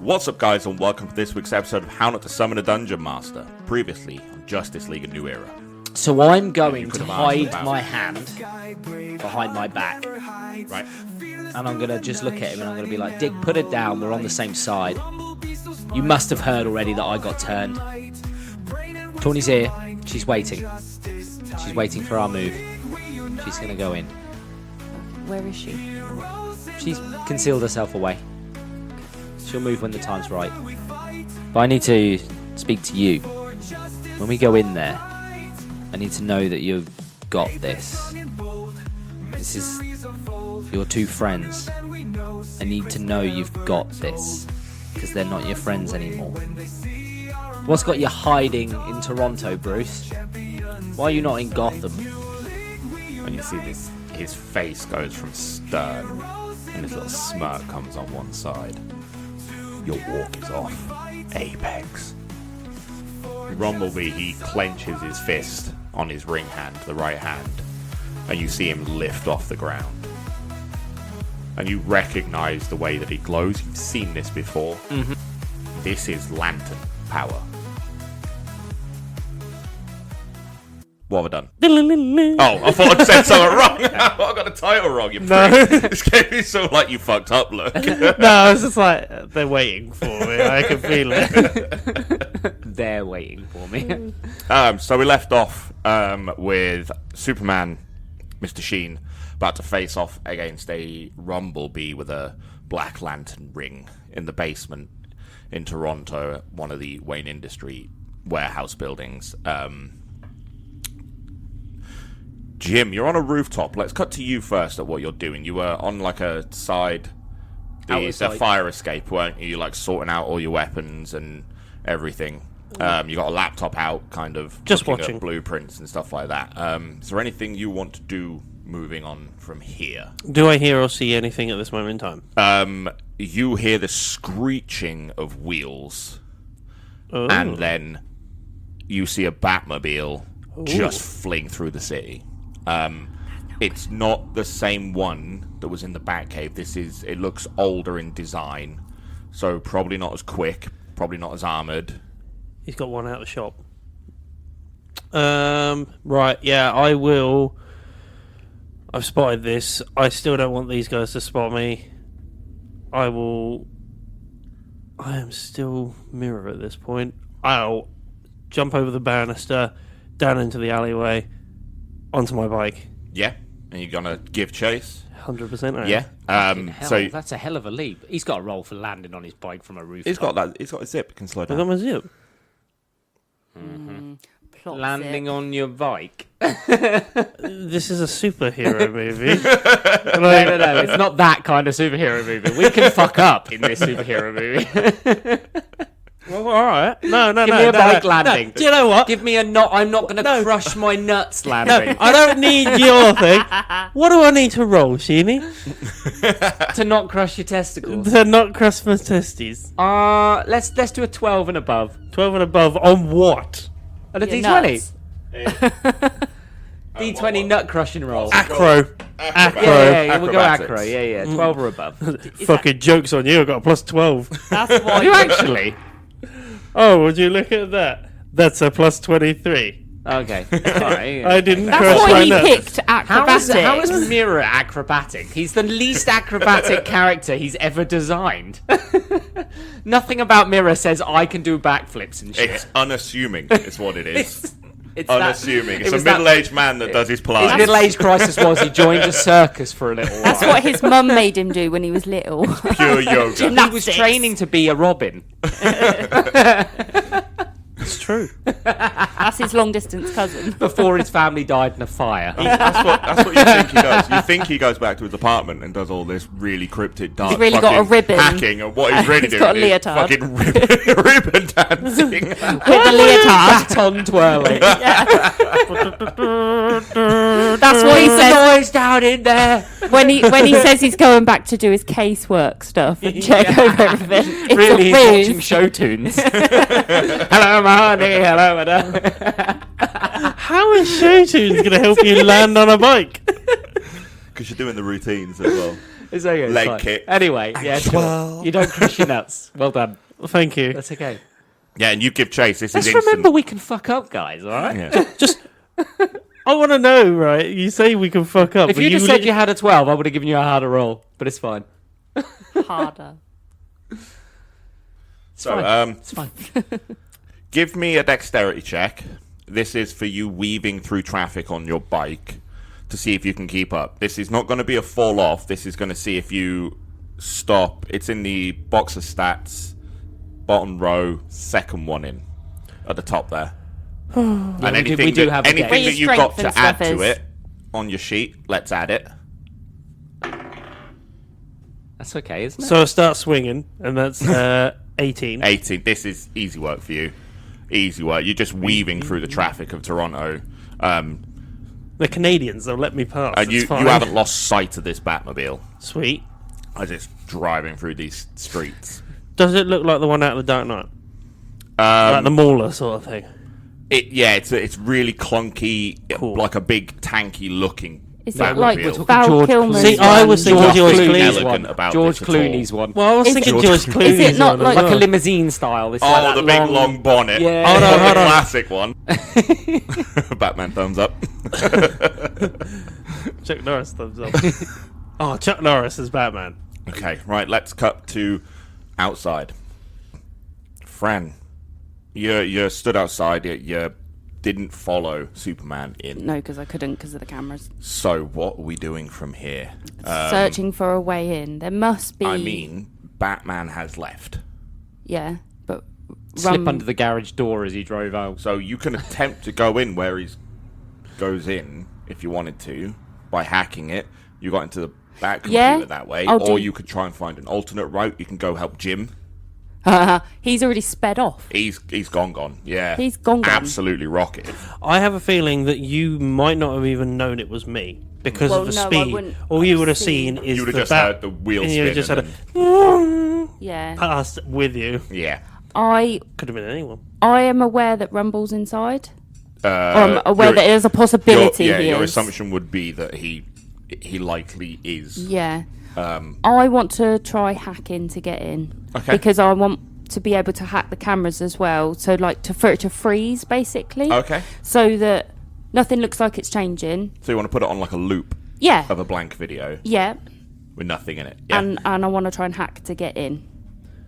What's up, guys, and welcome to this week's episode of How Not to Summon a Dungeon Master, previously on Justice League: A New Era. So I'm going to hide my hand behind my back. Right. And I'm going to just look at him and I'm going to be like, Dick, put it down, we're on the same side. You must have heard already that I got turned. Tawny's here, she's waiting. She's waiting for our move. She's going to go in. Where is she? She's concealed herself away. She'll move when the time's right. But I need to speak to you. When we go in there, I need to know that you've got this. This is your two friends. I need to know you've got this, because they're not your friends anymore. What's got you hiding in Toronto, Bruce? Why are you not in Gotham? And you see this, his face goes from stern, and this little smirk comes on one side. Your walk is off, Apex. RumbleBee, he clenches his fist on his ring hand, the right hand, and you see him lift off the ground. And you recognize the way that he glows. You've seen this before. Mm-hmm. This is lantern power. What have I done? Oh, I thought I'd said something wrong. I got the title wrong, you prick. This gave me so like you fucked up look. No, it's just like, they're waiting for me. I can feel it. They're waiting for me. So we left off with Superman, Mr. Sheen, about to face off against a RumbleBee with a Black Lantern ring in the basement in Toronto, one of the Wayne Industry warehouse buildings. Jim, you're on a rooftop. Let's cut to you first at what you're doing. You were on like a side, the fire escape, weren't you? Like sorting out all your weapons and everything. You got a laptop out, kind of just looking watching at blueprints and stuff like that. Is there anything you want to do moving on from here? Do I hear or see anything at this moment in time? You hear the screeching of wheels, Oh. and then you see a Batmobile just fling through the city. It's not the same one that was in the Batcave. It looks older in design, so probably not as quick, probably not as armoured. He's got one out of the shop. Right, yeah, I will. I've spotted this. I still don't want these guys to spot me. I am still Mirror at this point. I'll jump over the banister, down into the alleyway, onto my bike. Yeah, and you're gonna give chase. 100%. Yeah. So that's a hell of a leap. He's got a roll for landing on his bike from a rooftop. He's got that. He's got a zip. Can slow I down. got my zip. Plot landing zip. on your bike. This is a superhero movie. No, it's not that kind of superhero movie. We can fuck up in this superhero movie. Well, all right. No. Give me a bike landing. No. Do you know what? Give me a not. I'm not going to crush my nuts landing. I don't need your thing. What do I need to roll, Sheeny? To not crush your testicles. To not crush my testes. Let's do a 12 and above. 12 and above on what? And a Your D20. nuts. D20 nut crushing roll. Acro. Yeah, we'll go Acrobatics. acro. Yeah, 12 or above. Fucking joke's on you. I got a plus 12. That's why You actually? Oh, would you look at that? That's a plus 23. Okay. Alright. I didn't That's crush why my he nuts. picked acrobatics. How is Mirror acrobatic? He's the least acrobatic character he's ever designed. Nothing about Mirror says I can do backflips and shit. It's unassuming. Is what it is. It's Unassuming. It's a was that- middle-aged man that does his His Pilates. middle-age crisis was he joined a circus for a little while. That's what his mum made him do when he was little. Pure yoga. He was Gymnastics. training to be a Robin. It's true. That's his long distance cousin. Before his family died in a fire. That's what you think he does. You think he goes back to his apartment and does all this really cryptic, dark He's really got a fucking ribbon. hacking, and what he's really He's doing got a is leotard. fucking ribbon dancing. With the leotard. Baton twirling. That's what he says Noise down in there. when he says he's going back to do his casework stuff and check over everything. It's Really, a he's watching ruse. show tunes. Hello, my honey. Hello, madam. How is show tunes going to help you land on a bike? Because you're doing the routines as well. It's okay. It's Leg fine. kick. Anyway, yeah, sure. You don't crush your nuts. Well done. Well, thank you. That's okay. Yeah, and you give chase. This Let's is instant. remember we can fuck up, guys. All right. Yeah. Just, I want to know, right? You say we can fuck up. If but you just said lit- you had a 12, I would have given you a harder roll. But it's fine. Harder. So, It's fine. give me a dexterity check. This is for you weaving through traffic on your bike to see if you can keep up. This is not going to be a fall off. This is going to see if you stop. It's in the box of stats, bottom row, second one in, at the top there. And we anything do have a anything Where that your you've got strength to and add stuff to is. it on your sheet, let's add it. That's okay, isn't it? So I start swinging, and that's 18. 18. This is easy work for you. Easy work. You're just weaving through the traffic of Toronto. The Canadians, they'll let me pass. And you It's fine. haven't lost sight of this Batmobile Sweet. as it's driving through these streets. Does it look like the one out of the Dark Knight? Like the Mauler sort of thing? It's really clunky, Cool. like a big tanky looking. Is Batmobile. it like We're talking Val George Kilmer's See, I was thinking one? George Nothing Clooney's elegant one. about George this at all. Clooney's one. Well, I was Is thinking it- George Clooney's is it not one as like Like a well. limousine style. It's Oh, like the that big long bonnet. Yeah. Hold on, hold on. Classic one. Batman thumbs up. Chuck Norris thumbs up. Oh, Chuck Norris is Batman. Okay, right, let's cut to outside. Fran, you stood outside, you didn't follow Superman in. No, because I couldn't because of the cameras. So what are we doing from here? Searching for a way in. There must be. I mean, Batman has left. Yeah, but Slip under the garage door as he drove out. So you can attempt to go in where he goes in if you wanted to by hacking it. You got into the back computer Yeah, that way, I'll or do- you could try and find an alternate route. You can go help Jim. He's already sped off. He's gone. Yeah, He's gone. Absolutely rocketed. I have a feeling that you might not have even known it was me because Well, of the no, I speed. wouldn't All you have would have seen- seen is You would the have just heard the wheel and spin. you just had and a Yeah. past with you. yeah. I Could have been anyone. am aware that Rumble's inside. Or Uh, I'm aware your- that there's a possibility your he is. assumption would be that he likely is. Yeah. I want to try hacking to get in. Okay. Because I want to be able to hack the cameras as well. So like for it to freeze basically. Okay. So that nothing looks like it's changing. So you want to put it on like a loop Yeah. of a blank video Yeah. with nothing in it. Yeah. And I want to try and hack to get in.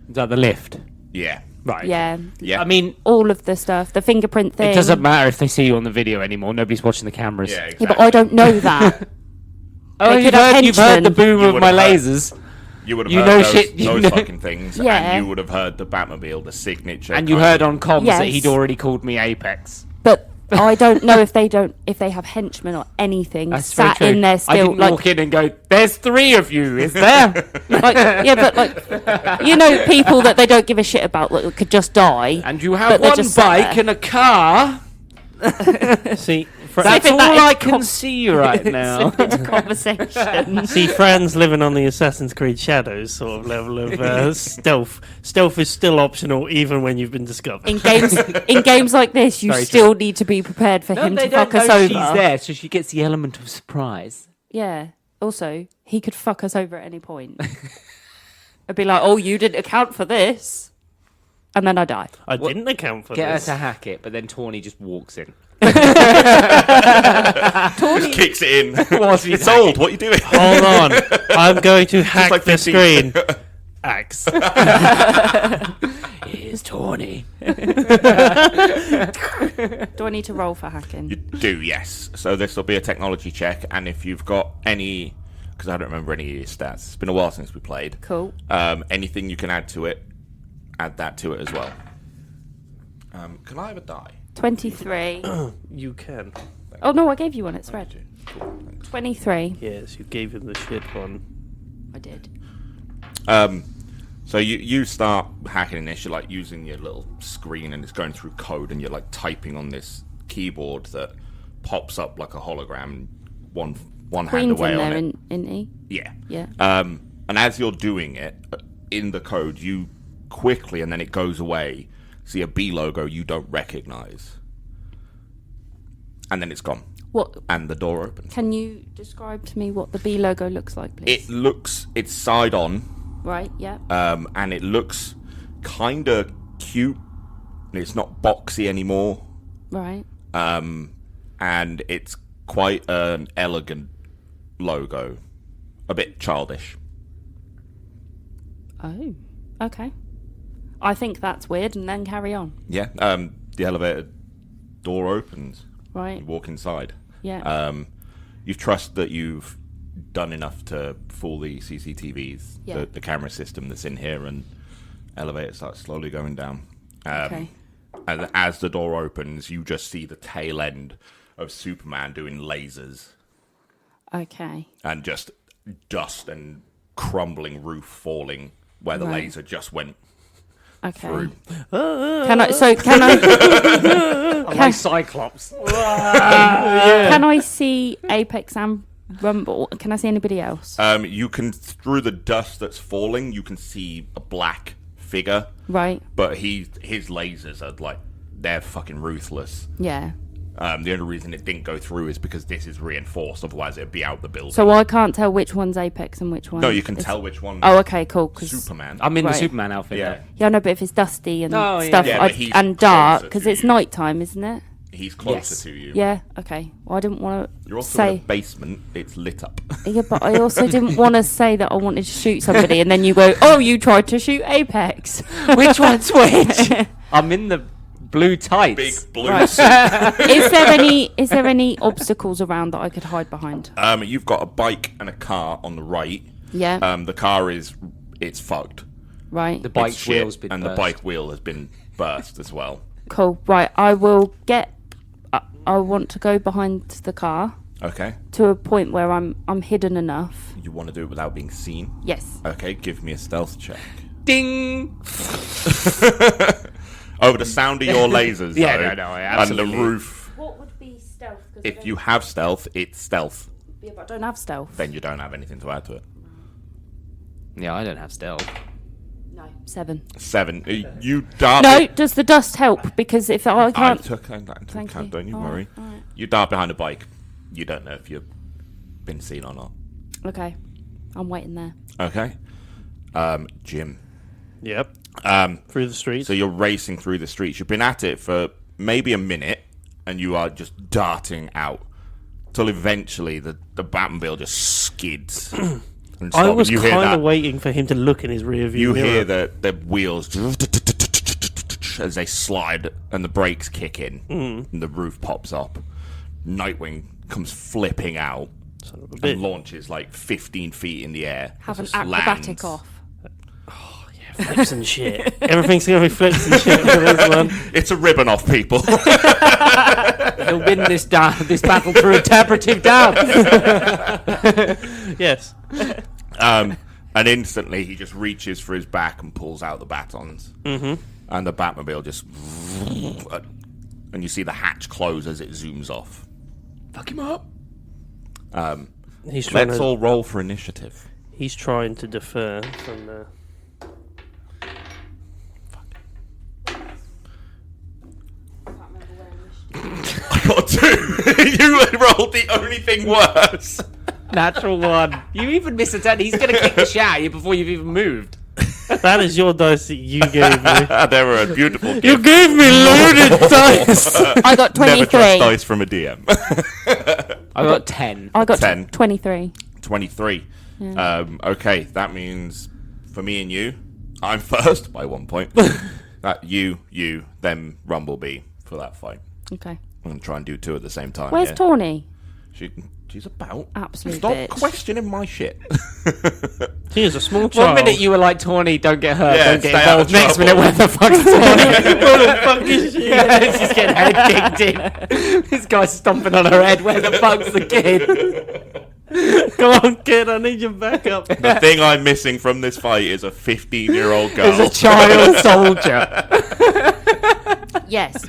Is that the lift? yeah. Right. Yeah. Yeah. I mean, All of the stuff, the fingerprint thing. it doesn't matter if they see you on the video anymore. Nobody's watching the cameras. Yeah. Yeah, Exactly. but I don't know that. Oh, They you've could have heard the henchmen. boom You of would my have heard- lasers. You would have You heard know those, shit, you those know. fucking things, Yeah. and you would have heard the Batmobile, the signature. And you kind heard of- on comms that Yes. he'd already called me Apex. But I don't know if they have henchmen or anything That's very sat true. in there I still. didn't Like, walk in and go, "There's 3 of you, is there?" like, yeah, but like, you know, people that they don't give a shit about that could just die. And you But have they're one just sat bike there. and a car. See, That's Slipping all that I into can see right now. Slip into conversation. see, Fran's living on the Assassin's Creed Shadows sort of level of stealth. Stealth is still optional even when you've been discovered. in games like this, you Very still need to be prepared for him to fuck us over. she's there, so she gets the element of surprise. Yeah. Also, he could fuck us over at any point. I'd be like, "Oh, you didn't account for this," and then I die. I didn't account for Get this. her to hack it, but then Tawny just walks in. Just kicks it in. Whilst he's It's old. What are you doing? Hold on. I'm going to hack like the 15. screen. Axe. Here's Tawny. Do I need to roll for hacking? You do, yes. So this will be a technology check, and if you've got any, because I don't remember any of your stats. It's been a while since we played. Cool. Anything you can add to it, add that to it as well. Can I have a die? 23. You can. Oh no, I gave you one. It's red. Cool, thanks. 23. Yes, you gave him the shit one. I did. So you start hacking this. You're like using your little screen, and it's going through code, and you're like typing on this keyboard that pops up like a hologram. One hand Queen's away in on there, it. isn't he? Yeah. Yeah. And as you're doing it, in the code, you quickly, and then it goes away, see a B logo you don't recognize. And then it's gone. What? and the door opens. Can you describe to me what the B logo looks like, please? It's side on, Right. Yeah. and it looks kind of cute. It's not boxy anymore, Right. and it's quite an elegant logo, a bit childish. Oh. Okay. I think that's weird, and then carry on. Yeah. The elevator door opens. Right. You walk inside. Yeah. You trust that you've done enough to fool the CCTVs, Yeah. the camera system that's in here, and elevator starts slowly going down. Okay. And as the door opens, you just see the tail end of Superman doing lasers Okay. and just dust and crumbling roof falling where the Right. laser just went Okay. through. Can I? So can I? I like Cyclops. Can I see Apex and Rumble? Can I see anybody else? You can, through the dust that's falling, you can see a black figure, Right. but his lasers are like, they're fucking ruthless. Yeah. The only reason it didn't go through is because this is reinforced, otherwise it'd be out the building. So I can't tell which one's Apex and which one. No, you can tell which one. Oh, okay, cool. 'Cause Superman. I'm in Right. the Superman outfit. Yeah. though. yeah, no, but if it's dusty and Oh, yeah. stuff, Yeah, but he's and dark, closer because to it's you. nighttime, isn't it? He's closer Yes. to you. Yeah. Okay. Well, I didn't want You're to also in a say. basement. It's lit up. Yeah, but I also didn't want to say that I wanted to shoot somebody, and then you go, "Oh, you tried to shoot Apex." Which one's which? I'm in the blue tights. Big blue Right. suit. Is there any obstacles around that I could hide behind? You've got a bike and a car on the right. Yeah. The car it's fucked. Right. The It's bike shit, wheel's been and burst. the bike wheel has been burst as well. Cool. Right. I will get. I want to go behind the car Okay. to a point where I'm hidden enough. You want to do it without being seen? Yes. Okay, give me a stealth check. Ding! Oh, the sound of your lasers, Yeah, though, no, and the absolutely. roof. What would be stealth? If you have stealth, it's stealth. Yeah, but I don't have stealth. Then you don't have anything to add to it. Yeah, I don't have stealth. No. 7. 7. You dart. No. Does the dust help? Because if I I can't. took that into Thank account. you. Don't you All right, worry. all right. You dart behind a bike. You don't know if you've been seen or not. Okay. I'm waiting there. Okay. Jim. Yep. Um, Through the streets. So you're racing through the streets. You've been at it for maybe a minute, and you are just darting out till eventually the Batmobile just skids. And I stops. was You hear kind that. of waiting for him to look in his rear view You mirror. hear the wheels as they slide and the brakes kick in, and the roof pops up. Nightwing comes flipping out Son of a bitch. and launches like 15 feet in the air. Have an Just acrobatic lands. off. Flips and shit. Everything's going to be flips and shit for this one. It's a ribbon off, people. He'll win this battle through interpretive doubt. Yes. And instantly he just reaches for his back and pulls out the batons. Mm-hmm. And the Batmobile just... And you see the hatch close as it zooms off. Fuck him up. He's trying Let's to, all roll for initiative. he's trying to defer from the... I got 2. You rolled the only thing worse. Natural 1. You even missed a turn. He's going to kick the shit out of you before you've even moved. That is your dice that you gave me. They were a beautiful You gift. gave me loaded dice! I got Never trust 23. dice from a DM. I got 10. I got 10. 23. 23. Okay, that means for me and you, I'm first by 1 point. You, then RumbleBee for that fight. Okay. I'm going to try and do 2 at the same time. Where's yeah. Tawny? She's about. Absolute Stop bitch. questioning my shit. He is a small 1 child. minute you were like, Tawny, don't get hurt, Yeah, don't get stay out of involved. Next trouble. minute, where the fuck's Tawny? What the fuck is she? Yeah, she's getting head kicked in. This guy's stomping on her head. Where the fuck's the kid? Come on, kid, I need your backup. The thing I'm missing from this fight is a 15-year-old girl. There's a child soldier. Yes.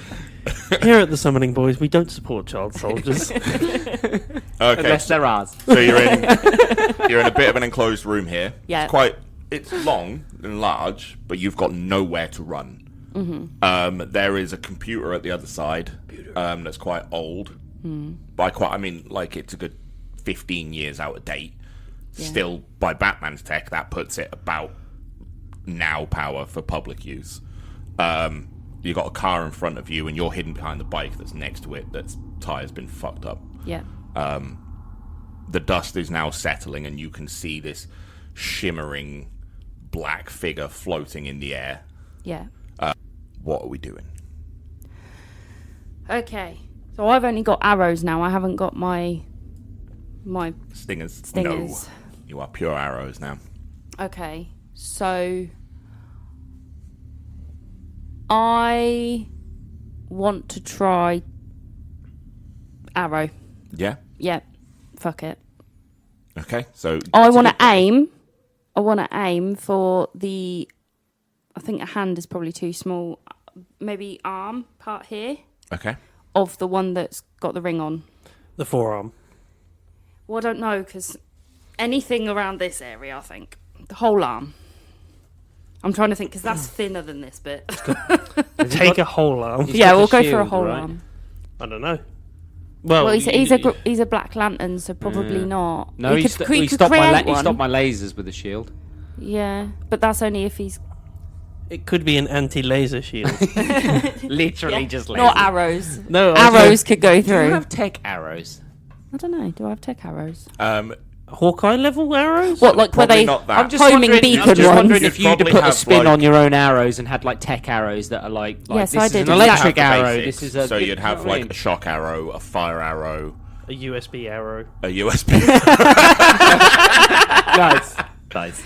Here at the Summoning Boys, we don't support child soldiers. Okay, Unless they're ours. so you're in a bit of an enclosed room here. Yeah. It's long and large, but you've got nowhere to run. Mm-hmm. There is a computer at the other side that's quite old, I mean, like, it's a good 15 years out of date. Yeah. Still, by Batman's tech, that puts it about now power for public use. You got a car in front of you, and you're hidden behind the bike that's next to it. That's tire's been fucked up. Yeah. The dust is now settling, and you can see this shimmering black figure floating in the air. Yeah. What are we doing? Okay. So I've only got arrows now. I haven't got my Stingers? Stingers. No. You are pure arrows now. Okay. So I want to try arrow. Yeah? Yeah. Fuck it. Okay, so... I want to aim. I want to aim for the... I think a hand is probably too small. Maybe arm part here Okay. of the one that's got the ring on. The forearm. Well, I don't know, because anything around this area, I think. The whole arm. I'm trying to think, because that's thinner than this bit. Take a whole arm. He's Yeah, got we'll the go for a shield, whole right? arm. I don't know. Well, Well, he's a Black Lantern, so probably not. No, he could stopped create he one. stopped my lasers with a shield. Yeah, but that's only if he's it could be an anti-laser shield. Literally just lasers. not arrows. No, Arrows could go Do you through. have tech arrows? I don't know. Do I have tech arrows? Hawkeye level arrows. What, like where Probably they not that. I'm just homing wondering, beacon I'm just ones? wondering You'd if you'd have probably put a have, spin like- on your own arrows and had like tech arrows that are like Yes, this I is did an exactly. electric Have the arrow. basics. This is a so you'd have you know what I like mean? a shock arrow, a fire arrow, A USB arrow. a USB. nice. Nice.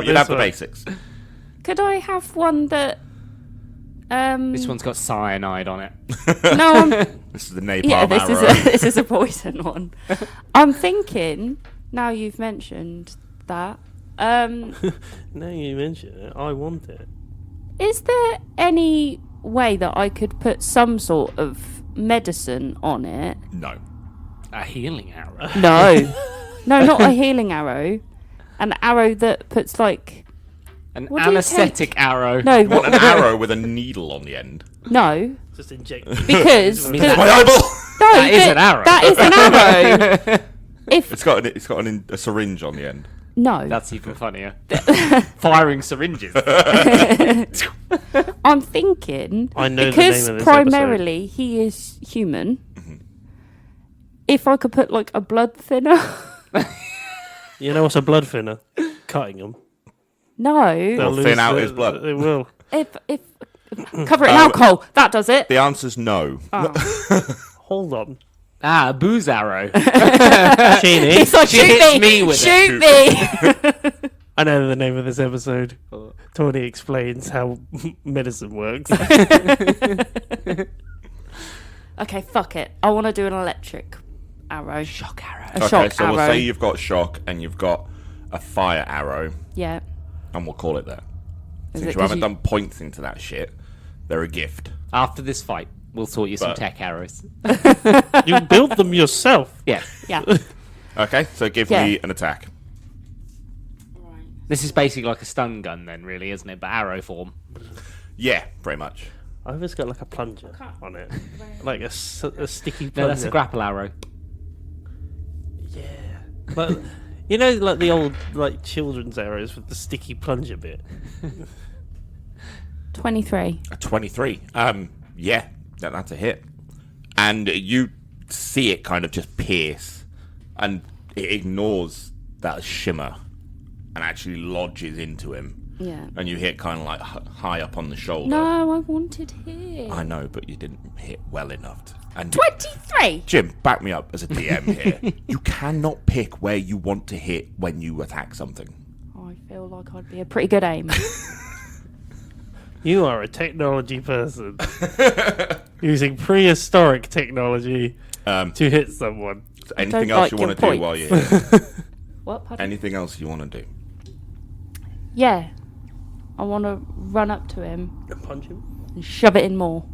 You'd have the basics. Could I have one that? This one's got cyanide on it. No, I'm, This is the napalm yeah, this arrow. this is a poison one. I'm thinking. Now you've mentioned that. Now you mention it, I want it. Is there any way that I could put some sort of medicine on it? No. A healing arrow. No, no, not a healing arrow. An arrow that puts like An What do you anesthetic arrow. no, You want an arrow with a needle on the end. no, Just inject. because mean, the- My eyeball! no, That is an arrow. That is an arrow. If It's got a syringe on the end. no, That's even funnier. Firing syringes. I'm thinking I know the because name of this primarily he is human. If I could put like a blood thinner, You know what's a blood thinner? Cutting them. no. They'll thin out his blood. They will. If cover it in alcohol, that does it. The answer's no. Hold on. A booze arrow. Sheeny. It's like She shoot hits me, me with shoot me. I know the name of this episode. Tony explains how medicine works. Okay, fuck it. I want to do an electric arrow. Shock arrow. A Okay, shock so arrow. we'll say you've got shock and you've got a fire arrow, Yeah. and we'll call it that. Is Since it you 'cause haven't done points into that shit, they're a gift. After this fight, we'll sort you some But- tech arrows. You build them yourself. Yeah. Yeah. Okay, so give Yeah. me an attack. This is basically like a stun gun then, really, isn't it? But arrow form. Yeah, pretty much. I've just got like a plunger on it. Like a sticky plunger. No, that's a grapple arrow. Yeah. But, you know, like the old like children's arrows with the sticky plunger bit? 23. A 23. Yeah, that's a hit. And you see it kind of just pierce, and it ignores that shimmer and actually lodges into him. Yeah. And you hit kind of like high up on the shoulder. No, I wanted hit. I know, but you didn't hit well enough. And 23. Jim, back me up as a DM here. You cannot pick where you want to hit when you attack something. I feel like I'd be a pretty good aim. You are a technology person. Using prehistoric technology to hit someone. So anything don't else like you your want to do points. while you're here? What? Pardon? Anything else you want to do? Yeah. I want to run up to him Punch him. and shove it in more.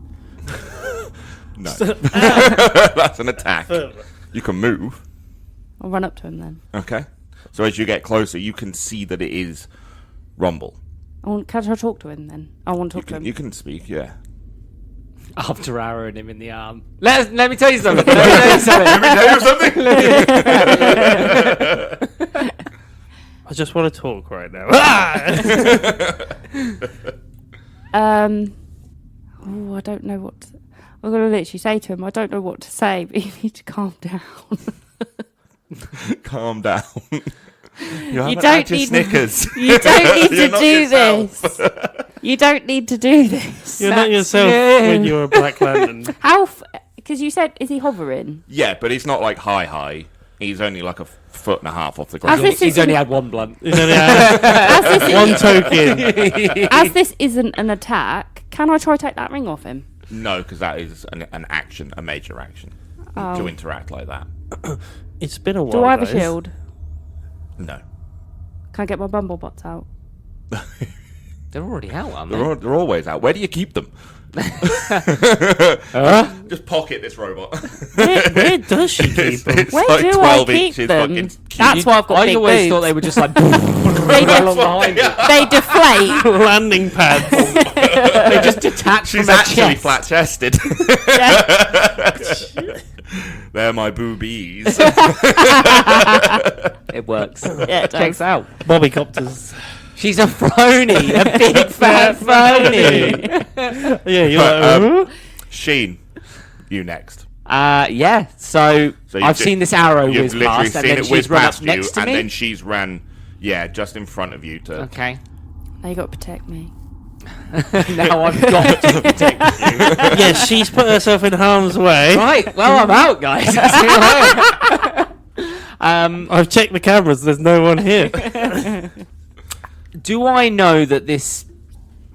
No. That's an attack. Further. You can move. I'll run up to him then. Okay. So as you get closer, you can see that it is Rumble. Can I talk to him then? I want to You talk to can, him. you can speak, yeah. After arrowing him in the arm. Let me tell you something. Let I just want to talk right now. I don't know what I'm going to literally say to him. I don't know what to say, but you need to calm down. Calm down. You don't need Snickers. You don't need You're to not do yourself. this. You don't need to do this. You're not yourself when you're a Black Lantern. How? Because you said, is he hovering? Yeah, but he's not like high. He's only like a foot and a half off the ground. He's only had one blunt. He's only had one token. As this isn't an attack, can I try to take that ring off him? No, because that is an action, a major action. To interact like that. It's been a while. Do I have guys. a shield? No. Can I get my bumblebuts out? They're already out, aren't they? They're always out. Where do you keep them? Just pocket this robot. Where does she keep them? It's Where like do 12 I keep inches them? fucking That's why I've got I big always boobs. thought they were just like They along behind you. They deflate. Landing pads. They just detach She's from her actually chest. flat-chested. Yeah. They're my boobies. It works. Yeah, it Checks does. out. Bobby Copters. She's a phony, a big fat phony. Yeah, you're But, like, Sheen, you next. Yeah. So So I've seen this arrow You've whiz literally past, and seen then it she's whiz run up past you, next to and me. then she's ran, just in front of you to... Okay. Now you got to protect me. Now I've got to protect you. yeah, she's put herself in harm's way. Right. Well, I'm out, guys. I've checked the cameras. There's no one here. Do I know that this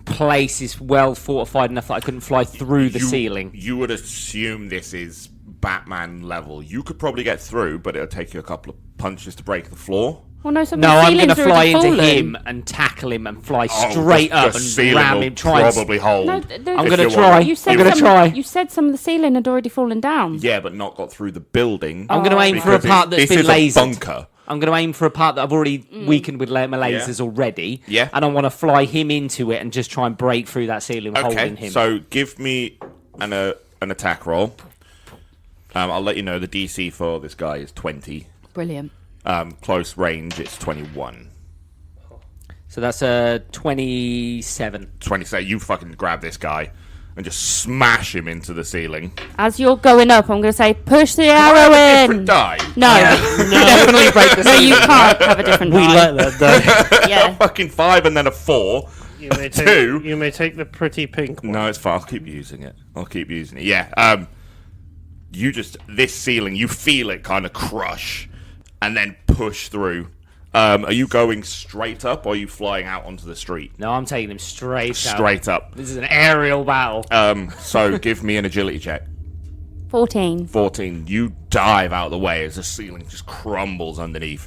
place is well fortified enough that I couldn't fly through the ceiling? You would assume this is Batman level. You could probably get through, but it'll take you a couple of punches to break the floor. Well, no, some No, of the I'm going to ceilings are fly already into fallen. him and tackle him and fly straight the up and ceiling ram will him. Try and probably hold. No, if I'm going to you try. want. You I'm said going to some, try. You said some of the ceiling had already fallen down. Yeah, but not got through the building. I'm going to aim for a because part that's this been is a lasered. bunker. I'm going to aim for a part that I've already weakened with my lasers already. Yeah. And I want to fly him into it and just try and break through that ceiling holding Okay, him. so give me an attack roll. I'll let you know the DC for this guy is 20. Brilliant. Close range, it's 21. So that's a 27. 20, so you fucking grab this guy and just smash him into the ceiling. As you're going up, I'm going to say, push the Have a arrow different in. die. No, Definitely break the no, ceiling. you can't have a different We die. like that, though. Yeah. Fucking 5 and then a 4. You may take, Two. You may take the pretty pink one. No, it's fine. I'll keep using it. Yeah. This ceiling, you feel it kind of crush and then push through. Are you going straight up or are you flying out onto the street? No, I'm taking him straight out. Straight up. This is an aerial battle. So give me an agility check. 14. 14. You dive out of the way as the ceiling just crumbles underneath.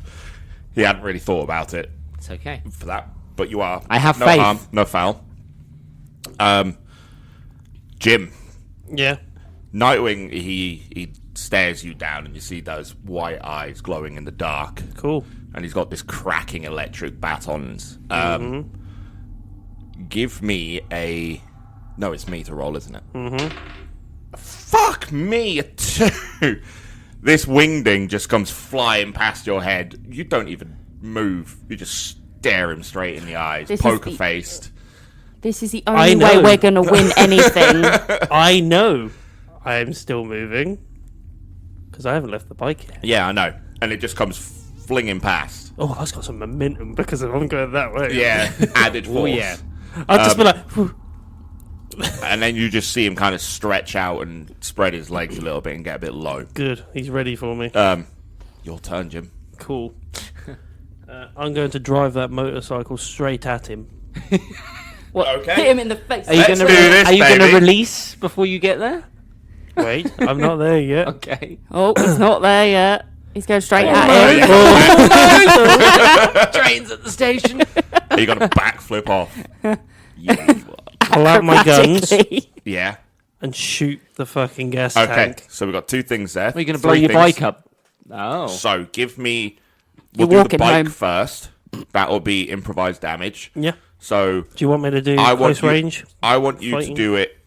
He hadn't really thought about it It's okay. for that, but you are. I have no faith. harm, no foul. Jim. Yeah. Nightwing, he stares you down and you see those white eyes glowing in the dark. Cool. And he's got this cracking electric batons. Give me a... No, it's me to roll, isn't it? Mm-hmm. Fuck me, a 2! This wingding just comes flying past your head. You don't even move. You just stare him straight in the eyes, This is poker-faced. This is the I only way know. we're going to win anything. I know I am still moving because I haven't left the bike yet. Yeah, I know. And it just comes flinging past. Oh, that's got some momentum because I'm going that way. Yeah, added force. Oh, yeah. I'll just be like, whew. And then you just see him kind of stretch out and spread his legs a little bit and get a bit low. Good. He's ready for me. Your turn, Jim. Cool. I'm going to drive that motorcycle straight at him. What? Okay. Hit him in the face. Are you Let's going do this, Are you going to baby. release before you get there? Wait, I'm not there yet. Okay. Oh, he's not there yet. He's going straight at him. Trains at the station. Are you going to backflip off? Yeah. Pull out my guns Acrobatically. Yeah. and shoot the fucking gas Okay. tank. So we've got two things there. Are you going to blow Three your things. bike up? Oh. So give me... You're We'll do the walking bike home. first. That will be improvised damage. Yeah. So Do you want me to do I want close you, range? I want you fighting? to do it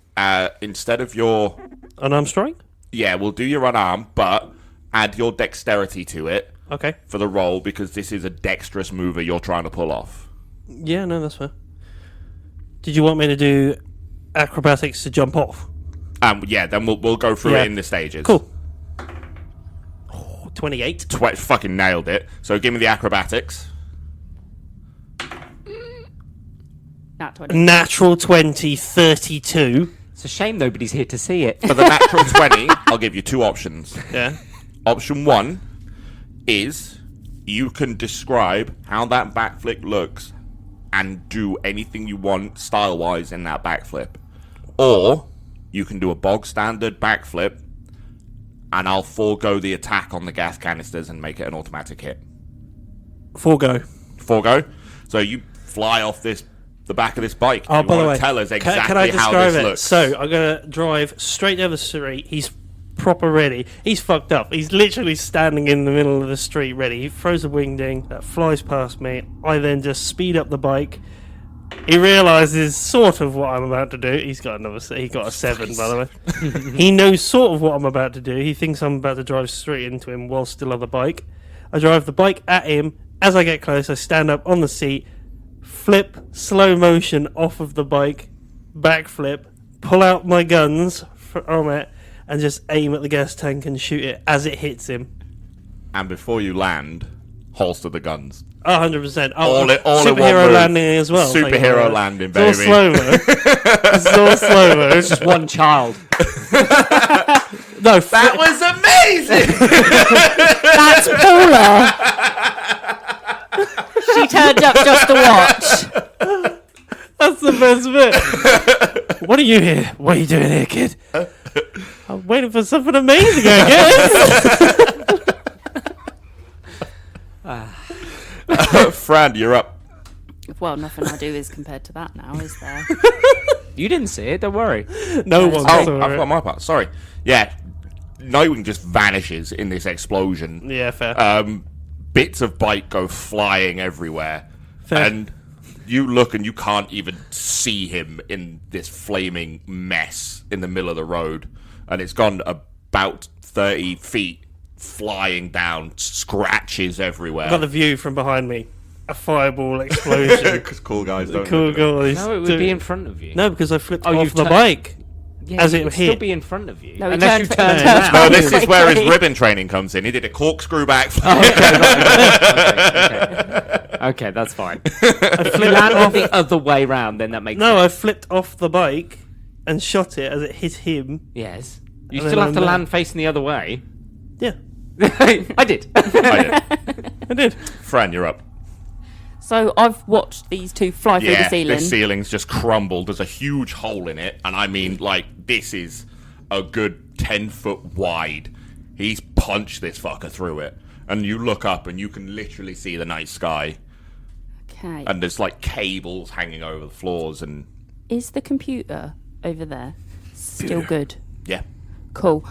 instead of your... Unarmed strike? Yeah, we'll do your unarmed, but add your dexterity to it Okay. for the roll, because this is a dexterous mover you're trying to pull off. Yeah, no, that's fair. Did you want me to do acrobatics to jump off? Yeah, then we'll go through it in the stages. Cool. 28. Fucking nailed it. So give me the acrobatics. Nat 20. Natural 20, 32. It's a shame nobody's here to see it. For the natural 20, I'll give you two options. Yeah. Option 1 is you can describe how that backflip looks and do anything you want style-wise in that backflip. Or you can do a bog standard backflip and I'll forego the attack on the gas canisters and make it an automatic hit. Forego. So you fly off the back of this bike. Oh, You by the wanna way, tell us exactly can I how describe this it? looks. So I'm going to drive straight down the street. He's proper ready. He's fucked up. He's literally standing in the middle of the street ready. He throws a wingding that flies past me. I then just speed up the bike. He realises sort of what I'm about to do. He got a 7, by the way. He knows sort of what I'm about to do. He thinks I'm about to drive straight into him while still on the bike. I drive the bike at him. As I get close, I stand up on the seat, flip slow motion off of the bike, backflip, pull out my guns from it, and just aim at the gas tank and shoot it as it hits him. And before you land, holster the guns. 100%. All in one superhero move. landing as well. Superhero landing, It's all baby. slow-mo. It's all slow-mo. It's just one child. No, That was amazing! That's Paula. She turned up just to watch. that's the best bit. What are you here? What are you doing here, kid? I'm waiting for something amazing, I guess. Fran, you're up. Well, nothing I do is compared to that now, is there? You didn't see it, don't worry. No one Oh, saw I've it. got my part. Sorry. Yeah. Knowing just vanishes in this explosion. Yeah, fair. Bits of bike go flying everywhere. Fair. And you look and you can't even see him in this flaming mess in the middle of the road. And it's gone about 30 feet flying down, scratches everywhere. I've got the view from behind me. A fireball explosion. Because cool guys don't Cool do it. guys. No, it would be in front of you. No, because I flipped Oh, off you've the turned- bike. Yeah, as it it would hit. still be in front of you. No, he Unless you turned- turn turned around. No, this is where his Okay. ribbon training comes in. He did a corkscrew back. Okay, that's fine. I If you flipped landed off. the other way round, then that makes No, sense. I flipped off the bike and shot it as it hit him. Yes. You And still then have to I'm land facing the other way. Yeah, I did. I did. Fran, you're up. So I've watched these two fly through the Yeah, ceiling. this ceiling's just crumbled. There's a huge hole in it, and I mean, like, this is a good 10 foot wide. He's punched this fucker through it, and you look up, and you can literally see the night sky, Okay. and there's like cables hanging over the floors, and Is the computer over there still good? yeah, Cool.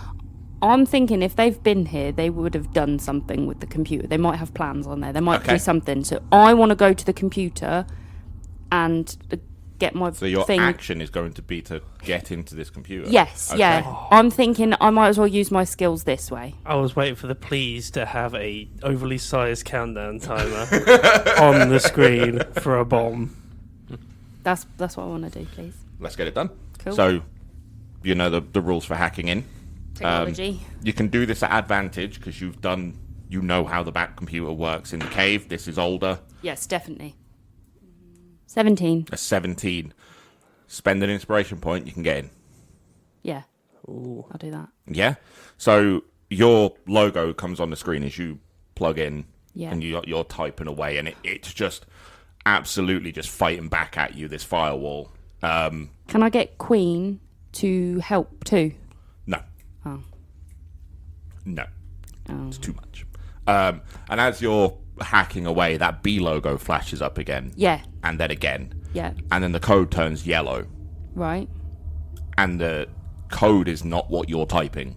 I'm thinking if they've been here, they would have done something with the computer. They might have plans on there. There might Okay. be something. So I want to go to the computer and get my so your thing. action is going to be to get into this computer. Yes, Okay. yeah. I'm thinking I might as well use my skills this way. I was waiting for the please to have a overly sized countdown timer on the screen for a bomb. That's what I want to do, please. Let's get it done. Cool. So, you know the rules for hacking in. Technology. You can do this at advantage because you know how the back computer works in the cave. This is older. Yes, definitely. 17. A 17. Spend an inspiration point, you can get in. Yeah. I'll do that. Yeah? So your logo comes on the screen as you plug in Yeah. and you're typing away, and it's just absolutely just fighting back at you, this firewall. Can I get Queen to help too? No. Oh. No. Oh. It's too much. And as you're hacking away, that B logo flashes up again. Yeah. And then again. Yeah. And then the code turns yellow. Right. And the code is not what you're typing.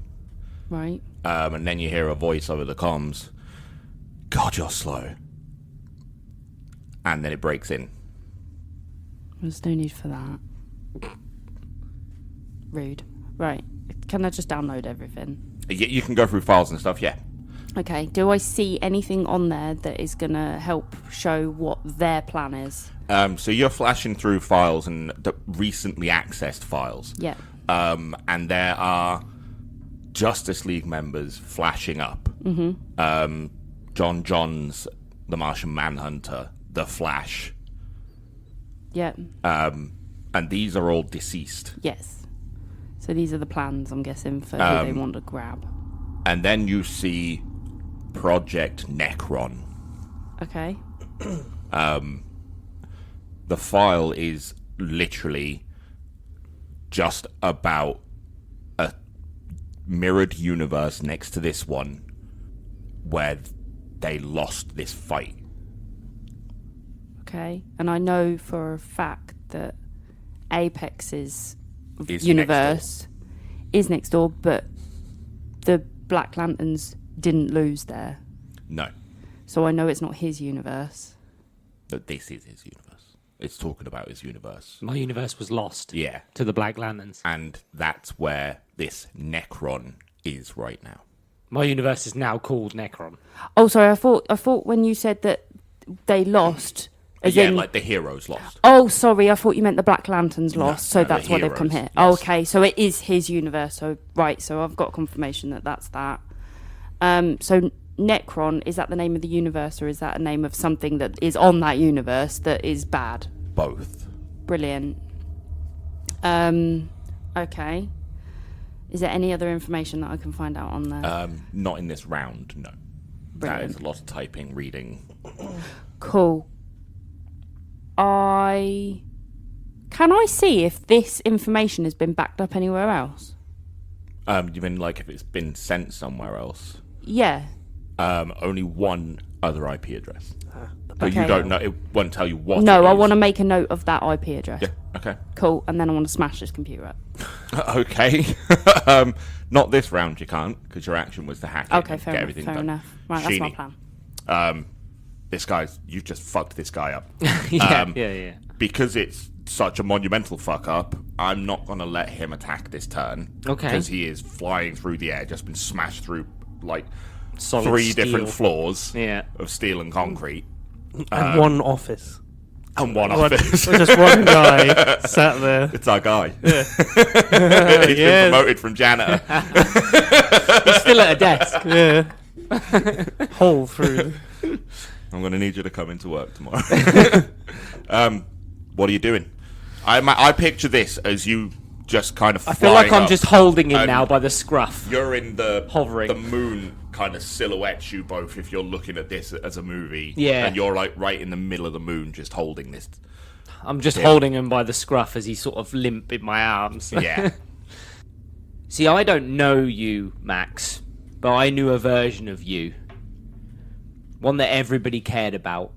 Right. And then you hear a voice over the comms. God, you're slow. And then it breaks in. There's no need for that. Rude. Right. Can I just download everything? You can go through files and stuff, yeah. Okay. Do I see anything on there that is going to help show what their plan is? So you're flashing through files and the recently accessed files. Yeah. And there are Justice League members flashing up. Mm-hmm. John Johns, the Martian Manhunter, the Flash. Yeah. And these are all deceased. Yes. So these are the plans, I'm guessing, for who they want to grab. And then you see Project Necron. Okay. The file is literally just about a mirrored universe next to this one where they lost this fight. Okay. And I know for a fact that Apex's Is universe is next door, but the Black Lanterns didn't lose there. No, So I know it's not his universe. that this is his universe. It's talking about his universe. My universe was lost Yeah. to the Black Lanterns. And that's where this Necron is right now. My universe is now called Necron. Oh, sorry. I thought when you said that they lost, as Yeah, in. like the heroes lost. Oh, sorry. I thought you meant the Black Lanterns lost, so no, the that's why they've come heroes, here. Oh, yes. okay, so it is his universe. So right, so I've got confirmation that that's that. So Necron, is that the name of the universe, or is that a name of something that is on that universe that is bad? Both. Brilliant. Okay. Is there any other information that I can find out on there? Not in this round, no. That Brilliant. is a lot of typing, reading. Cool. Can I see if this information has been backed up anywhere else? You mean like if it's been sent somewhere else? Yeah. Only one other IP address. But Okay. you don't know, it won't tell you what No, it I is. want to make a note of that IP address. Yeah, okay. Cool, and then I want to smash this computer up. Okay. Not this round, you can't, because your action was to hack it Okay, and fair get enough. everything Fair done. enough. Right, that's my Sheeny, plan. This guy's, you just fucked this guy up. Yeah. Because it's such a monumental fuck up, I'm not going to let him attack this turn. Okay. Because he is flying through the air, just been smashed through, like, Solid 3 steel. different floors Yeah. of steel and concrete. And one office. And one office. Just one guy sat there. It's our guy. Yeah. He's been promoted from janitor. He's still at a desk. Yeah. Hole through. I'm going to need you to come into work tomorrow. What are you doing? I picture this as you just kind of I feel like I'm up. just holding him and now by the scruff. You're in the Hovering. The moon kind of silhouettes you both if you're looking at this as a movie. Yeah. And you're like right in the middle of the moon just holding this. I'm just holding him by the scruff as he's sort of limp in my arms. Yeah. See, I don't know you, Max, but I knew a version of you. One that everybody cared about.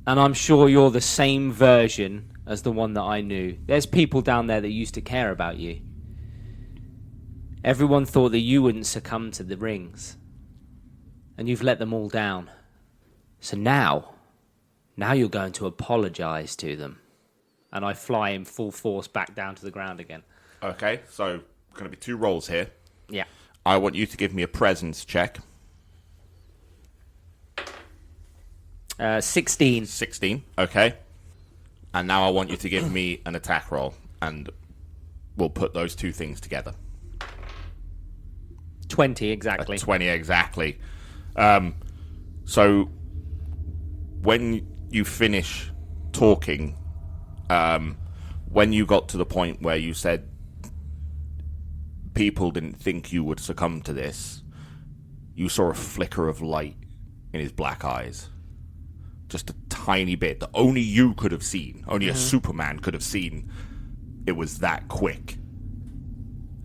And I'm sure you're the same version as the one that I knew. There's people down there that used to care about you. Everyone thought that you wouldn't succumb to the rings. And you've let them all down. So now you're going to apologise to them. And I fly him full force back down to the ground again. Okay, so going to be 2 rolls here. Yeah. I want you to give me a presence check. 16. 16, okay. And now I want you to give me an attack roll, and we'll put those 2 things together. 20 exactly. 20 exactly. So when you finish talking, when you got to the point where you said people didn't think you would succumb to this, you saw a flicker of light in his black eyes. Just a tiny bit that only you could have seen. Only a Superman could have seen. It was that quick.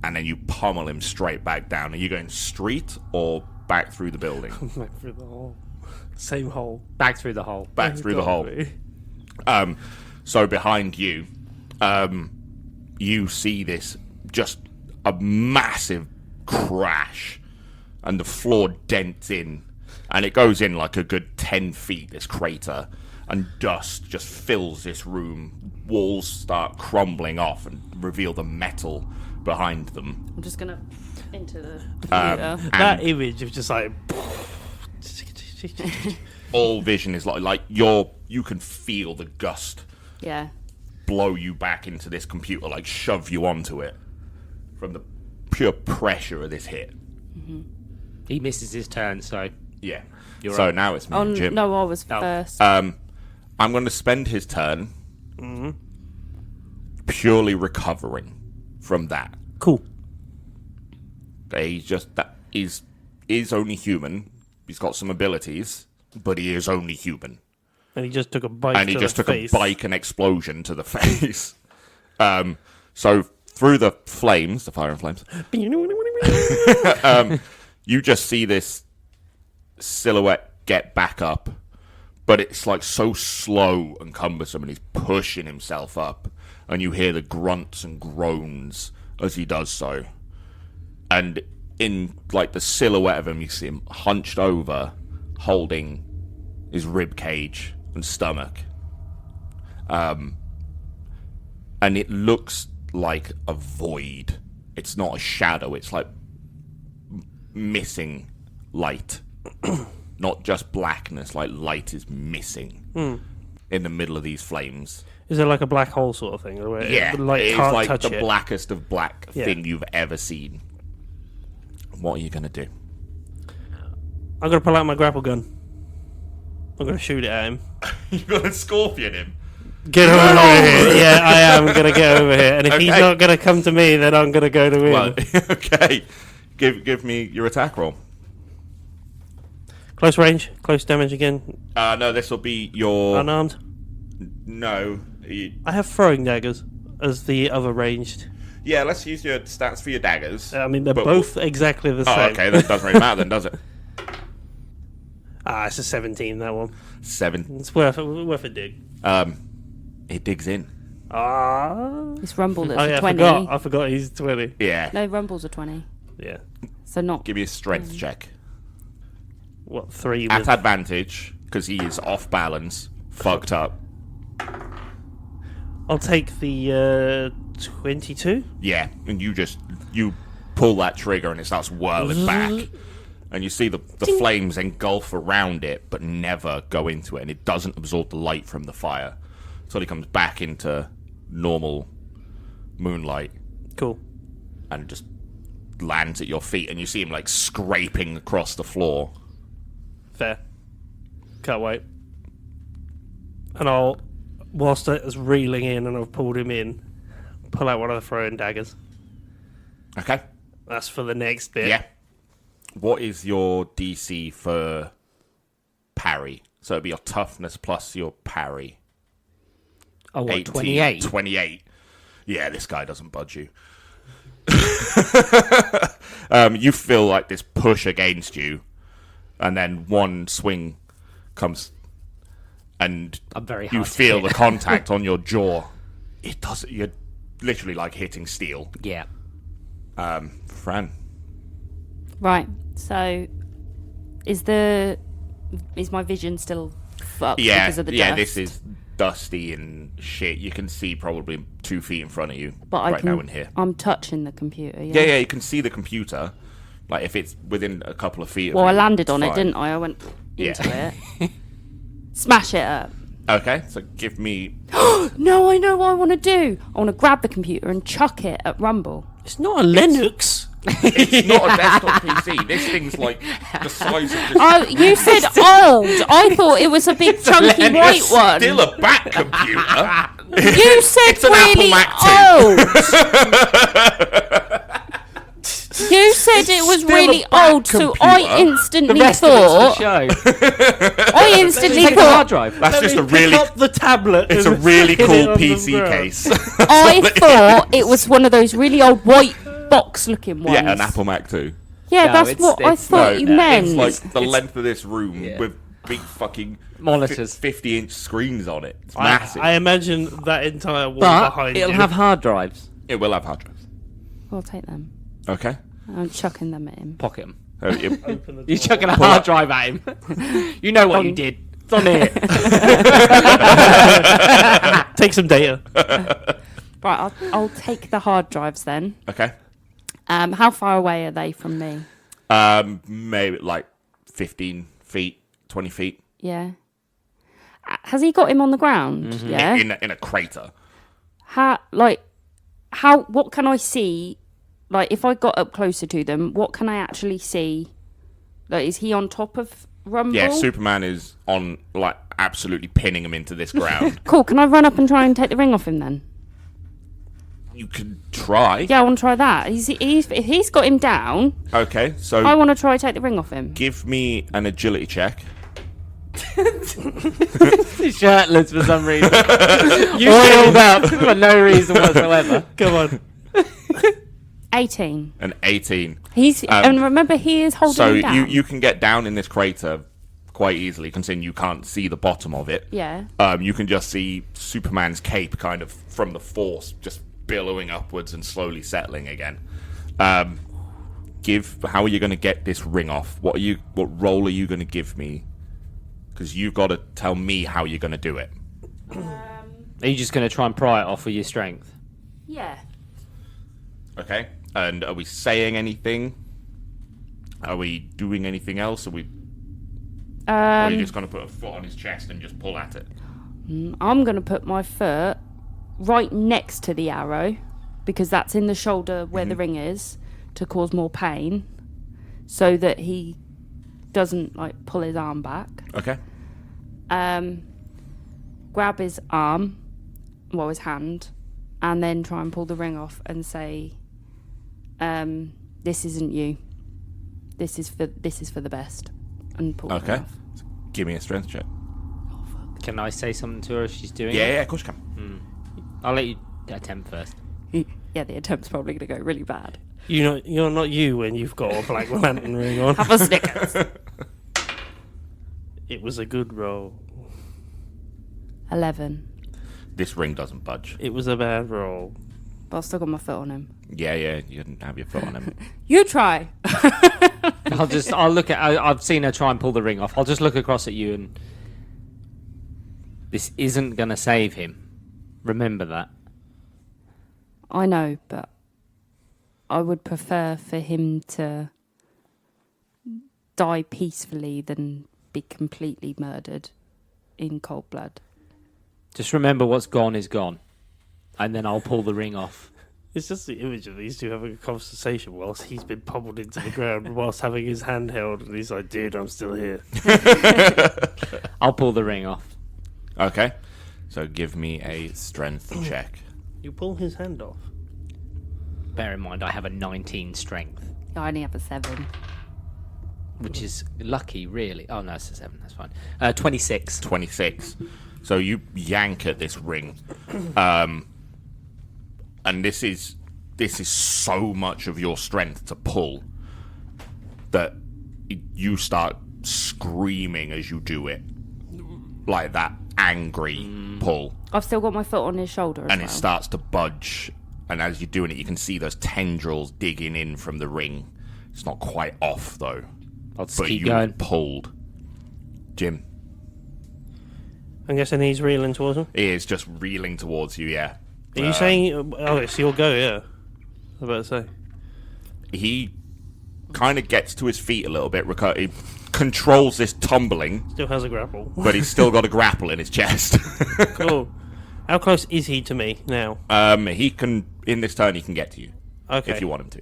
And then you pummel him straight back down. Are you going street or back through the building? Back through the hole. Same hole. Back through the hole. Back through the hole. Exactly. So behind you, you see this just a massive crash, and the floor dents in, and it goes in like a good 10 feet, this crater, and dust just fills this room. Walls start crumbling off and reveal the metal behind them. I'm just gonna into the Um, computer. That and image of just like. all vision is like you can feel the gust Yeah. blow you back into this computer, like shove you onto it from the pure pressure of this hit. He misses his turn, so Yeah. You're so up. now it's me Oh and Jim. no, I was Oh. first. I'm going to spend his turn purely recovering from that. Cool. He's just that is only human. He's got some abilities, but he is only human. And he just took a bike. And he to just the took face. a bike and explosion to the face. So through the flames, the fire and flames, you just see this silhouette get back up, but it's like so slow and cumbersome, and he's pushing himself up, and you hear the grunts and groans as he does so. And in like the silhouette of him, you see him hunched over, holding his rib cage and stomach. And it looks like a void. It's not a shadow, it's like missing light. Not just blackness, like light is missing in the middle of these flames. Is it like a black hole sort of thing? Or Yeah, the light it's can't like touch the it? blackest of black Yeah. thing you've ever seen. What are you going to do? I'm going to pull out my grapple gun. I'm going to shoot it at him. You're going to scorpion him. Get over here. Yeah, I am going to get over here. And if he's Okay. not going to come to me, then I'm going to go to him. Well, okay. Give me your attack roll. Close range, close damage again. No, this will be your... Unarmed. No. I have throwing daggers as the other ranged. Yeah, let's use your stats for your daggers. I mean, they're But- both exactly the Oh, same. okay. That doesn't really matter then, does it? It's a 17, that one. 7. It's worth a dig. It digs in. It's Rumble that's Oh, a yeah, 20. I forgot he's 20. Yeah. No, Rumble's a 20. Yeah. So not. Give me a strength check. What, 3 At with... advantage, because he is off balance, fucked up. I'll take the 22. Yeah, and you pull that trigger and it starts whirling back. And you see the flames engulf around it, but never go into it. And it doesn't absorb the light from the fire. So it comes back into normal moonlight Cool. and just lands at your feet. And you see him like scraping across the floor. Fair. Can't wait. And I'll, whilst it's reeling in and I've pulled him in, pull out one of the throwing daggers. Okay? That's for the next bit. Yeah. What is your DC for parry? So it'd be your toughness plus your parry. oh, what, 18, 28? 28. Yeah, this guy doesn't budge you. You feel like this push against you, and then one swing comes, and I'm very you hard to feel hit. the contact on your jaw. It does. You're literally like hitting steel. Yeah. Fran. Right. So, is my vision still fucked Yeah, because of the yeah. dust? This is dusty and shit. You can see probably 2 feet in front of you But right now in here. I'm touching the computer. Yeah, yeah. You can see the computer. Like if it's within a couple of feet. Of Well, I you, landed on it, fine. didn't I? I went Yeah. into it. Smash it up. Okay, so give me. No, I know what I want to do. I want to grab the computer and chuck it at Rumble. It's not a Linux. It's not a desktop PC. This thing's like the size of this. Oh, you said old. I thought it was a big chunky white It's one. still a back computer. You said It's an really Apple Mac old. You said it was still really a back old, so computer. I instantly The rest thought. of it's for show. I instantly Take the hard thought. drive. That's Let just me a really. pick up the tablet. It's a and really hit it cool on the PC ground. case. I thought it was one of those really old white box-looking ones. Yeah, an Apple Mac too. Yeah, No, that's it's- what I it's- thought No, you meant. It's like the length of this room Yeah. with big fucking Monitors. 50-inch screens on it. It's massive. I imagine that entire wall But behind it'll you. have hard drives. It will have hard drives. I'll take them. Okay. I'm chucking them at him. Pocket them. Open the You're door. chucking a hard drive at him. You know what you did. It's on here. Take some data. Right, I'll take the hard drives then. Okay. How far away are they from me? Maybe like 15 feet, 20 feet. Yeah. Has he got him on the ground? Mm-hmm. Yeah. In a crater. What can I see? Like, if I got up closer to them, what can I actually see? Like, is he on top of Rumble? Yeah, Superman is on, like, absolutely pinning him into this ground. Cool. Can I run up and try and take the ring off him then? You can try. Yeah, I want to try that. If he's got him down, Okay, so I want to try take the ring off him. give me an agility check. He's shirtless for some reason. Oiled up for no reason whatsoever. Come on. 18. An 18. And remember, he is holding So him down. you can get down in this crater quite easily, considering you can't see the bottom of it. Yeah. You can just see Superman's cape kind of from the force just billowing upwards and slowly settling again. How are you going to get this ring off? What role are you going to give me? Because you've got to tell me how you're going to do it. Are you just going to try and pry it off with your strength? Yeah. Okay. And are we saying anything? Are we doing anything else? Or are you just going to put a foot on his chest and just pull at it? I'm going to put my foot right next to the arrow, because that's in the shoulder where the ring is, to cause more pain, so that he doesn't like pull his arm back. Okay. Grab his arm, his hand, and then try and pull the ring off and say, "This isn't you. This is for the best." And pull the ring off. Give me a strength check. Can I say something to her if she's doing it? Yeah, of course you can. I'll let you attempt first. Yeah, the attempt's probably going to go really bad. You're not you when you've got a Black Lantern ring on. Have a Snickers. It was a good roll. 11. This ring doesn't budge. It was a bad roll. But I've still got my foot on him. Yeah, you didn't have your foot on him. You try. I've seen her try and pull the ring off. I'll just look across at you and... This isn't going to save him. Remember that. I know, but I would prefer for him to die peacefully than be completely murdered in cold blood. Just remember what's gone is gone. And then I'll pull the ring off. It's just the image of these two having a conversation whilst he's been pummeled into the ground, whilst having his hand held, and he's like, "Dude, I'm still here." I'll pull the ring off. Okay. So give me a strength check. You pull his hand off. Bear in mind, I have a 19 strength, I only have a 7. which is lucky, really. Oh, no, it's a 7. That's fine. 26. 26. So you yank at this ring. And this is so much of your strength to pull that you start screaming as you do it. Like that angry pull. I've still got my foot on his shoulder as And well. it starts to budge. And as you're doing it, you can see those tendrils digging in from the ring. It's not quite off, though. I'll just But keep you going. pulled. Jim. I'm guessing he's reeling towards him. He is just reeling towards you, yeah. Are you saying... Oh, so you'll go, yeah. I was about to say. He kind of gets to his feet a little bit. He controls this tumbling, Still has a grapple. but he's still got a grapple in his chest. Cool. How close is he to me now? He can, in this turn, he can get to you. Okay. If you want him to.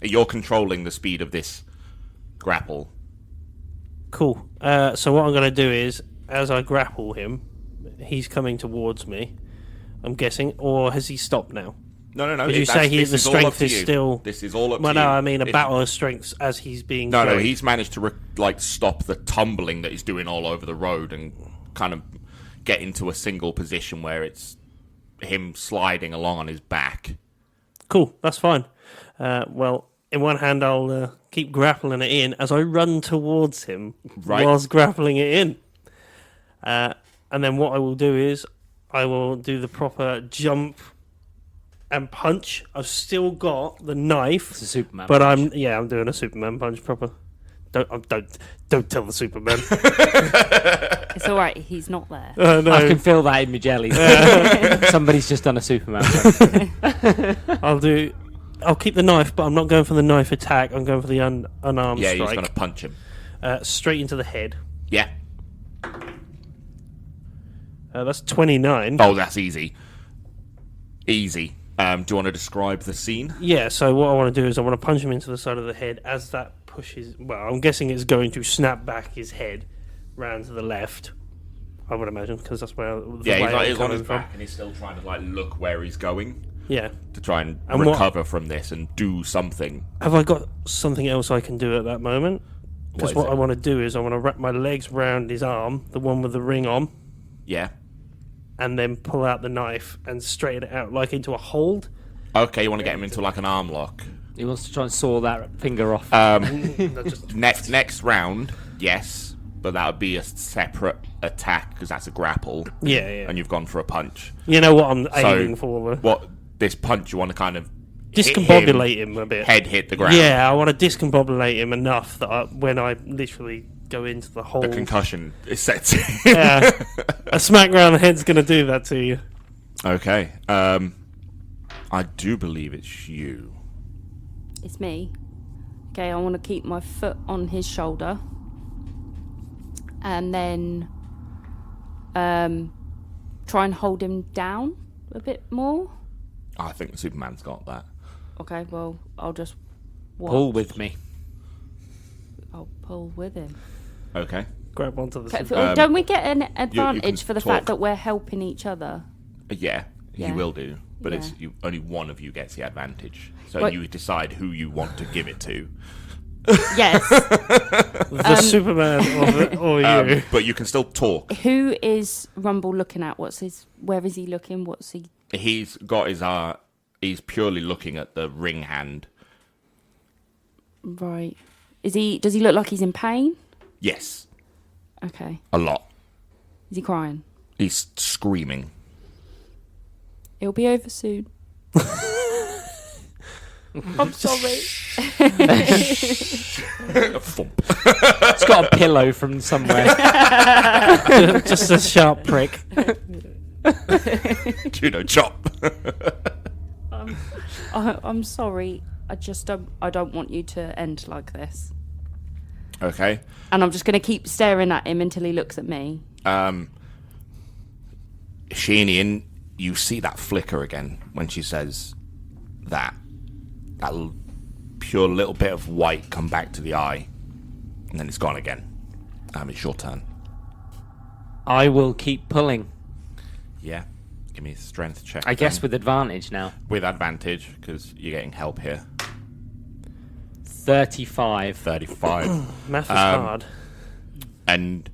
You're controlling the speed of this grapple. Cool. So what I'm going to do is, as I grapple him, he's coming towards me, I'm guessing, or has he stopped now? No. Would you say the strength is you. still... This is all up Well, to you. no, I mean a battle of strengths as he's being... No, dragged. he's managed to stop the tumbling that he's doing all over the road and kind of get into a single position where it's him sliding along on his back. Cool, that's fine. Well, in one hand, I'll keep grappling it in as I run towards him whilst grappling it in. And then what I will do is I will do the proper jump and punch. I've still got the knife. It's a Superman But punch. I'm doing a Superman punch proper. Don't tell the Superman. It's all right. He's not there. No. I can feel that in my jelly. Somebody's just done a Superman. I'll keep the knife, but I'm not going for the knife attack. I'm going for the unarmed Yeah, strike. he's going to punch him. Straight into the head. Yeah. That's 29. Oh, that's easy. Easy. Do you want to describe the scene? Yeah, so what I want to do is I want to punch him into the side of the head as that pushes... Well, I'm guessing it's going to snap back his head round to the left, I would imagine, because that's where he's on his back and he's still trying to look where he's going. Yeah. To try and recover from this and do something. Have I got something else I can do at that moment? Because what I want to do is I want to wrap my legs round his arm, the one with the ring on. Yeah. And then pull out the knife and straighten it out, into a hold. Okay, you want to get him into an arm lock. He wants to try and saw that finger off. Next round, yes, but that would be a separate attack because that's a grapple. Yeah. And you've gone for a punch. You know what I'm aiming for? What this punch you want to kind of discombobulate him a bit. Head hit the ground. Yeah, I want to discombobulate him enough that when I literally go into the hole, the concussion is set. Yeah, a smack round the head's going to do that to you. Okay. I do believe it's you. It's me. Okay, I want to keep my foot on his shoulder. And then try and hold him down a bit more. I think the Superman's got that. Okay, well, I'll just watch. Pull with me. I'll pull with him. Okay. Grab onto the Okay, don't we get an advantage for the talk. fact that we're helping each other? Yeah, Yeah. you will do. But Yeah. it's only one of you gets the advantage. So But- you decide who you want to give it to. Yes. the Superman or you. But you can still talk. Who is Rumble looking at? Where is he looking? What's he? He's got his he's purely looking at the ring hand. Right. Does he look like he's in pain? Yes, Okay. a lot. Is he crying? He's screaming. It'll be over soon. I'm sorry. Thump. It's got a pillow from somewhere. Just a sharp prick. Judo chop. I'm sorry. I don't want you to end like this. Okay. And I'm just going to keep staring at him until he looks at me. Sheenian, you see that flicker again when she says that pure little bit of white come back to the eye, and then it's gone again. It's your turn. I will keep pulling. Yeah. Give me a strength check. I guess with advantage now. with advantage because you're getting help here. 35. 35. Math is hard. And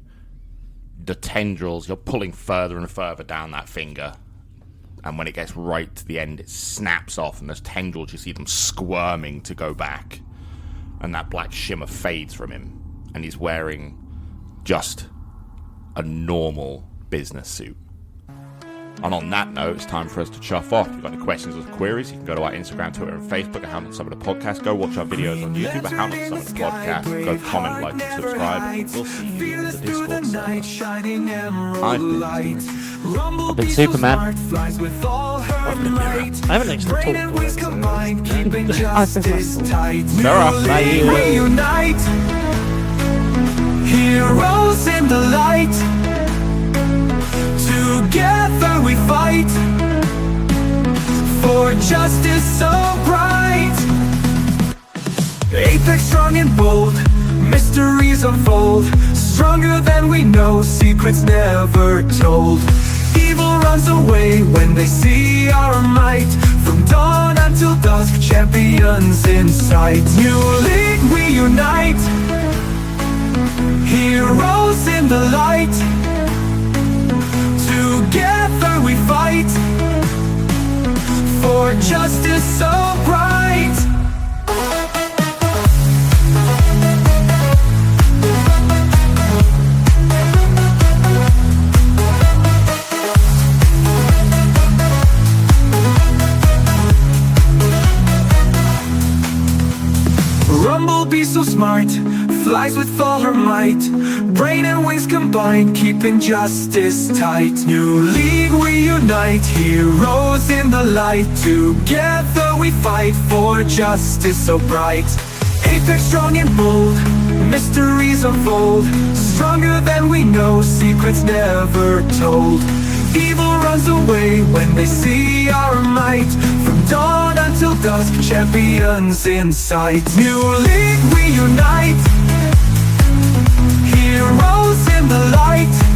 the tendrils, you're pulling further and further down that finger. And when it gets right to the end, it snaps off. And those tendrils, you see them squirming to go back. And that black shimmer fades from him. And he's wearing just a normal business suit. And on that note, it's time for us to chuff off. If you've got any questions or queries, you can go to our Instagram, Twitter, and Facebook at How Not Some of the Podcast. Go watch our videos on YouTube at How Not Some of the Podcast. Go comment, like, and subscribe. We'll see you in the Discord server. I've been Superman. I haven't actually talked Reunite, heroes in the light. Together we fight for justice so bright. Apex strong and bold, mysteries unfold. Stronger than we know, secrets never told. Evil runs away when they see our might. From dawn until dusk, champions in sight. New league we unite, heroes in the light. Together we fight for justice so bright. RumbleBee so smart, flies with all her might. Brain and wings combined, keeping justice tight. New league we unite, heroes in the light. Together we fight for justice so bright. Apex strong and bold, mysteries unfold. Stronger than we know, secrets never told. Evil runs away when they see our might. From dawn until dusk, champions in sight. New league we unite, heroes in the light.